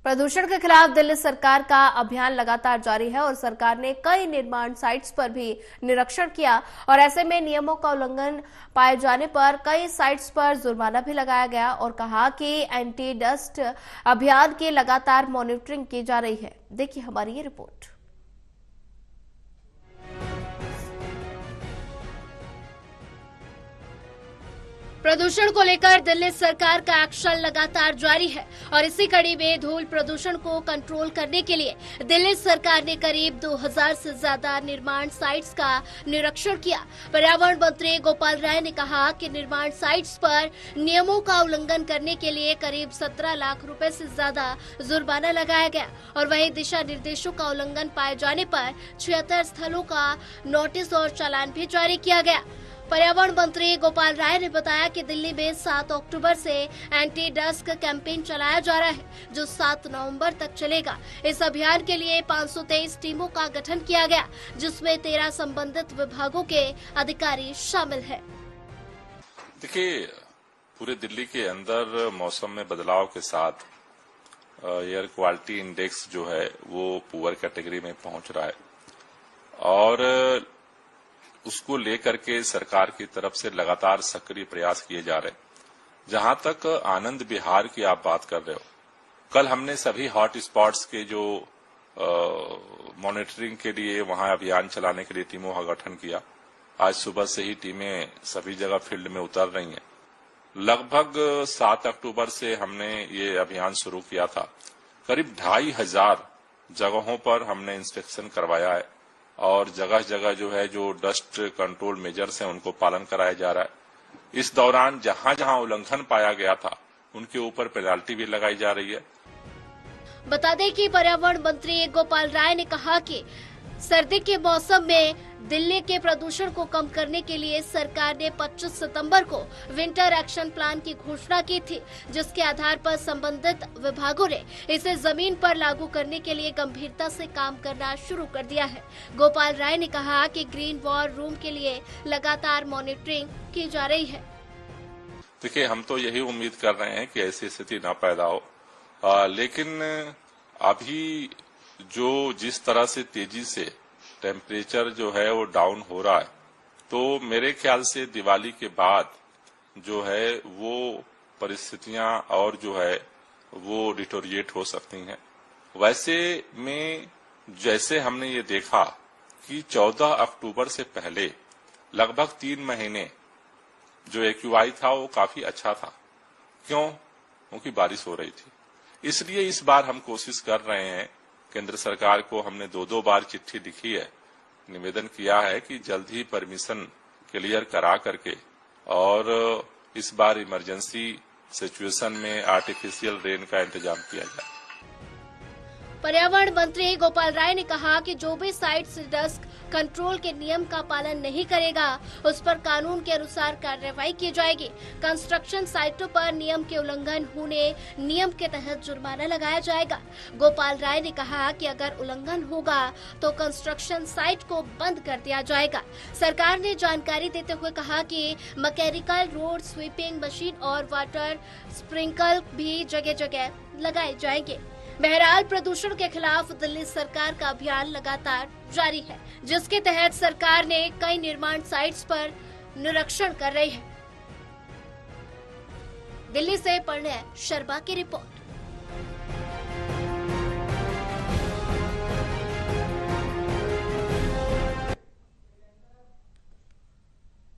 प्रदूषण के खिलाफ दिल्ली सरकार का अभियान लगातार जारी है और सरकार ने कई निर्माण साइट्स पर भी निरीक्षण किया और ऐसे में नियमों का उल्लंघन पाए जाने पर कई साइट्स पर जुर्माना भी लगाया गया और कहा कि एंटी डस्ट अभियान की लगातार मॉनिटरिंग की जा रही है। देखिए हमारी ये रिपोर्ट। प्रदूषण को लेकर दिल्ली सरकार का एक्शन लगातार जारी है और इसी कड़ी में धूल प्रदूषण को कंट्रोल करने के लिए दिल्ली सरकार ने करीब 2000 से ज्यादा निर्माण साइट्स का निरीक्षण किया। पर्यावरण मंत्री गोपाल राय ने कहा कि निर्माण साइट्स पर नियमों का उल्लंघन करने के लिए करीब 17 लाख रुपए से ज्यादा जुर्माना लगाया गया और वहीं दिशा निर्देशों का उल्लंघन पाए जाने पर 76 स्थलों का नोटिस और चालान भी जारी किया गया। पर्यावरण मंत्री गोपाल राय ने बताया कि दिल्ली में 7 अक्टूबर से एंटी डस्ट कैंपेन चलाया जा रहा है जो 7 नवंबर तक चलेगा। इस अभियान के लिए 523 टीमों का गठन किया गया जिसमें 13 संबंधित विभागों के अधिकारी शामिल हैं। देखिए, पूरे दिल्ली के अंदर मौसम में बदलाव के साथ एयर क्वालिटी इंडेक्स जो है वो पुअर कैटेगरी में पहुंच रहा है और उसको लेकर के सरकार की तरफ से लगातार सक्रिय प्रयास किए जा रहे हैं। जहां तक आनंद विहार की आप बात कर रहे हो, कल हमने सभी हॉट स्पॉट्स के जो मॉनिटरिंग के लिए वहां अभियान चलाने के लिए टीमों का गठन किया। आज सुबह से ही टीमें सभी जगह फील्ड में उतर रही हैं। लगभग 7 अक्टूबर से हमने ये अभियान शुरू किया था। करीब 2500 जगहों पर हमने इंस्पेक्शन करवाया है और जगह जगह जो है जो डस्ट कंट्रोल मेजर्स हैं उनको पालन कराया जा रहा है। इस दौरान जहां जहां उल्लंघन पाया गया था उनके ऊपर पेनाल्टी भी लगाई जा रही है। बता दें कि पर्यावरण मंत्री गोपाल राय ने कहा कि सर्दी के मौसम में दिल्ली के प्रदूषण को कम करने के लिए सरकार ने 25 सितंबर को विंटर एक्शन प्लान की घोषणा की थी, जिसके आधार पर संबंधित विभागों ने इसे जमीन पर लागू करने के लिए गंभीरता से काम करना शुरू कर दिया है। गोपाल राय ने कहा कि ग्रीन वॉर रूम के लिए लगातार मॉनिटरिंग की जा रही है। देखिए, हम तो यही उम्मीद कर रहे हैं कि ऐसी स्थिति न पैदा हो, लेकिन अभी जो जिस तरह से तेजी से टेम्परेचर जो है वो डाउन हो रहा है, तो मेरे ख्याल से दिवाली के बाद जो है वो परिस्थितियां और जो है वो डिटोरिएट हो सकती हैं। वैसे में जैसे हमने ये देखा कि 14 अक्टूबर से पहले लगभग 3 महीने जो एक्यूआई था वो काफी अच्छा था। क्यों? क्योंकि बारिश हो रही थी। इसलिए इस बार हम कोशिश कर रहे हैं, केंद्र सरकार को हमने 2 बार चिट्ठी लिखी है, निवेदन किया है कि जल्द ही परमिशन क्लियर करा करके और इस बार इमरजेंसी सिचुएशन में आर्टिफिशियल रेन का इंतजाम किया जाए। पर्यावरण मंत्री गोपाल राय ने कहा कि जो भी साइट्स डस्ट कंट्रोल के नियम का पालन नहीं करेगा उस पर कानून के अनुसार कार्रवाई की जाएगी। कंस्ट्रक्शन साइटों पर नियम के उल्लंघन होने नियम के तहत जुर्माना लगाया जाएगा। गोपाल राय ने कहा कि अगर उल्लंघन होगा तो कंस्ट्रक्शन साइट को बंद कर दिया जाएगा। सरकार ने जानकारी देते हुए कहा कि मैकेनिकल रोड स्वीपिंग मशीन और वाटर स्प्रिंकल भी जगह जगह लगाए जाएंगे। बहरहाल प्रदूषण के खिलाफ दिल्ली सरकार का अभियान लगातार जारी है, जिसके तहत सरकार ने कई निर्माण साइट्स पर निरीक्षण कर रही है। दिल्ली से परिणय शर्मा की रिपोर्ट।